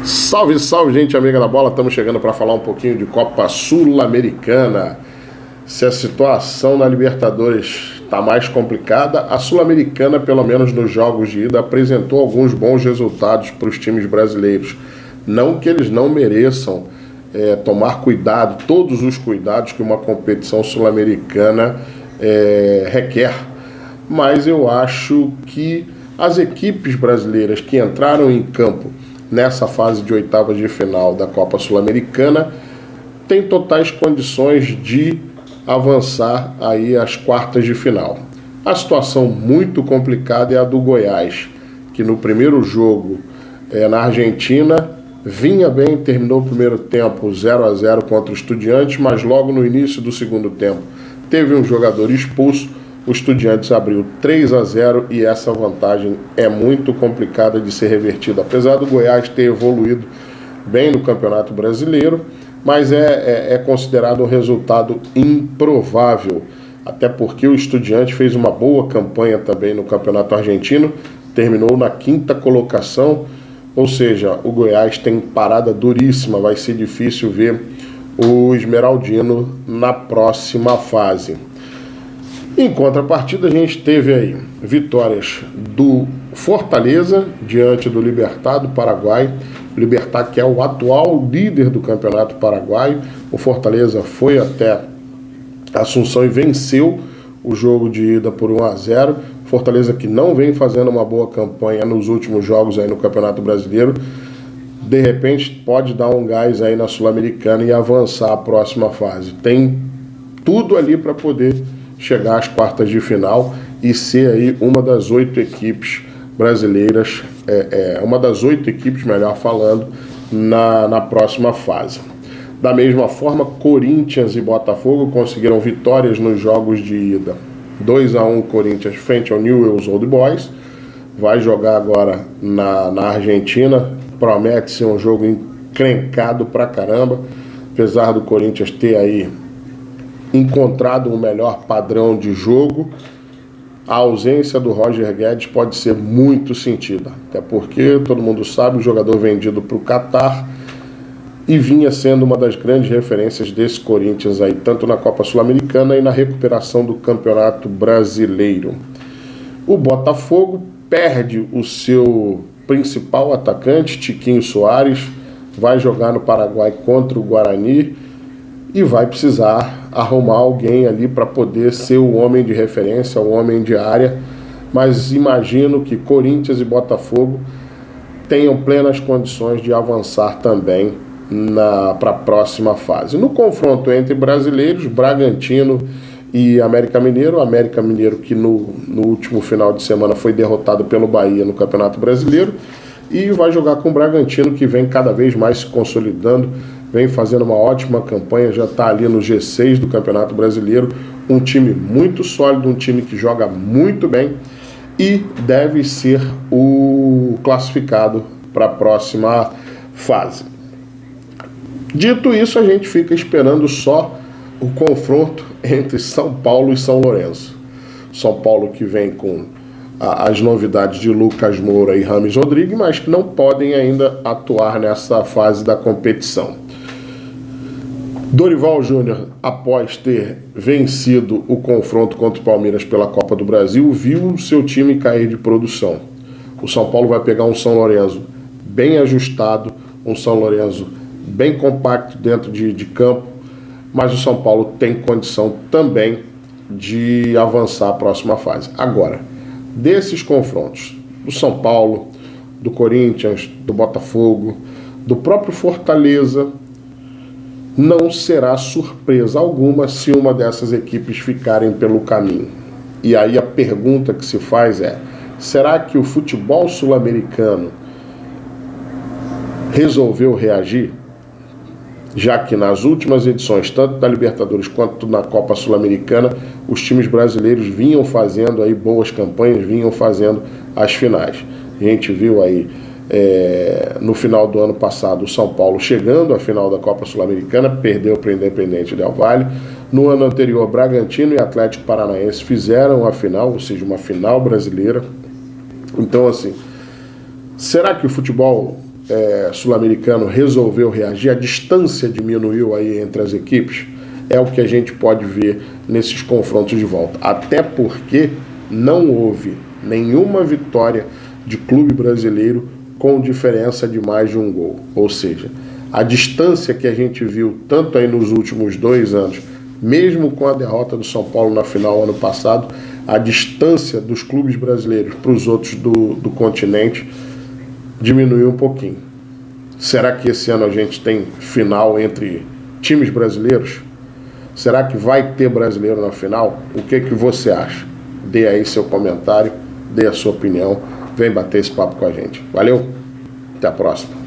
Salve, salve, gente amiga da bola. Estamos chegando para falar um pouquinho de Copa Sul-Americana. Se a situação na Libertadores está mais complicada, a Sul-Americana, pelo menos nos jogos de ida, apresentou alguns bons resultados para os times brasileiros. Não que eles não mereçam tomar cuidado, todos os cuidados que uma competição sul-americana requer, mas eu acho que as equipes brasileiras que entraram em campo nessa fase de oitavas de final da Copa Sul-Americana têm totais condições de avançar aí às quartas de final. A situação muito complicada é a do Goiás, que no primeiro jogo na Argentina vinha bem, terminou o primeiro tempo 0-0 contra o Estudiantes, mas logo no início do segundo tempo teve um jogador expulso, o Estudiantes abriu 3-0 e essa vantagem é muito complicada de ser revertida. Apesar do Goiás ter evoluído bem no Campeonato Brasileiro, mas é considerado um resultado improvável, até porque o Estudiantes fez uma boa campanha também no Campeonato Argentino, terminou na 5ª colocação, ou seja, o Goiás tem parada duríssima, vai ser difícil ver o Esmeraldino na próxima fase. Em contrapartida, a gente teve aí vitórias do Fortaleza diante do Libertad do Paraguai. O Libertad, que é o atual líder do Campeonato Paraguaio. O Fortaleza foi até Assunção e venceu o jogo de ida por 1-0. Fortaleza, que não vem fazendo uma boa campanha nos últimos jogos aí no Campeonato Brasileiro, de repente pode dar um gás aí na Sul-Americana e avançar a próxima fase. Tem tudo ali para poder chegar às quartas de final e ser aí uma das 8 equipes brasileiras, uma das 8 equipes, melhor falando, na próxima fase. Da mesma forma, Corinthians e Botafogo conseguiram vitórias nos jogos de ida. 2-1 Corinthians frente ao Newell's Old Boys. Vai jogar agora na Argentina. Promete ser um jogo encrencado pra caramba. Apesar do Corinthians ter aí encontrado um melhor padrão de jogo, a ausência do Roger Guedes pode ser muito sentida. Até porque, todo mundo sabe, o jogador vendido para o Catar e vinha sendo uma das grandes referências desse Corinthians aí, tanto na Copa Sul-Americana e na recuperação do Campeonato Brasileiro. O Botafogo perde o seu principal atacante, Tiquinho Soares, vai jogar no Paraguai contra o Guarani e vai precisar arrumar alguém ali para poder ser o homem de referência, o homem de área, mas imagino que Corinthians e Botafogo tenham plenas condições de avançar também para a próxima fase. No confronto entre brasileiros, Bragantino e América Mineiro, o América Mineiro que no último final de semana foi derrotado pelo Bahia no Campeonato Brasileiro, e vai jogar com o Bragantino, que vem cada vez mais se consolidando, vem fazendo uma ótima campanha, já está ali no G6 do Campeonato Brasileiro, um time muito sólido, um time que joga muito bem e deve ser o classificado para a próxima fase. Dito isso, a gente fica esperando só o confronto entre São Paulo e São Lourenço. São Paulo que vem com as novidades de Lucas Moura e Rames Rodrigues, mas que não podem ainda atuar nessa fase da competição. Dorival Júnior, após ter vencido o confronto contra o Palmeiras pela Copa do Brasil, viu o seu time cair de produção. O São Paulo vai pegar um São Lourenço bem ajustado, um São Lourenço bem compacto dentro de campo, mas o São Paulo tem condição também de avançar a próxima fase. Agora, desses confrontos, do São Paulo, do Corinthians, do Botafogo, do próprio Fortaleza, não será surpresa alguma se uma dessas equipes ficarem pelo caminho. E aí a pergunta que se faz é: será que o futebol sul-americano resolveu reagir? Já que nas últimas edições, tanto da Libertadores quanto na Copa Sul-Americana, os times brasileiros vinham fazendo aí boas campanhas, vinham fazendo as finais. A gente viu aí no final do ano passado o São Paulo chegando à final da Copa Sul-Americana, perdeu para o Independente Del Valle. No ano anterior, Bragantino e Atlético Paranaense fizeram a final, ou seja, uma final brasileira. Então, assim, será que o futebol sul-americano resolveu reagir, a distância diminuiu aí entre as equipes, é o que a gente pode ver nesses confrontos de volta. Até porque não houve nenhuma vitória de clube brasileiro com diferença de mais de um gol. Ou seja, a distância que a gente viu tanto aí nos últimos 2 anos, mesmo com a derrota do São Paulo na final ano passado, a distância dos clubes brasileiros para os outros do continente diminuiu um pouquinho. Será que esse ano a gente tem final entre times brasileiros? Será que vai ter brasileiro na final? O que você acha? Dê aí seu comentário, dê a sua opinião, vem bater esse papo com a gente. Valeu, até a próxima.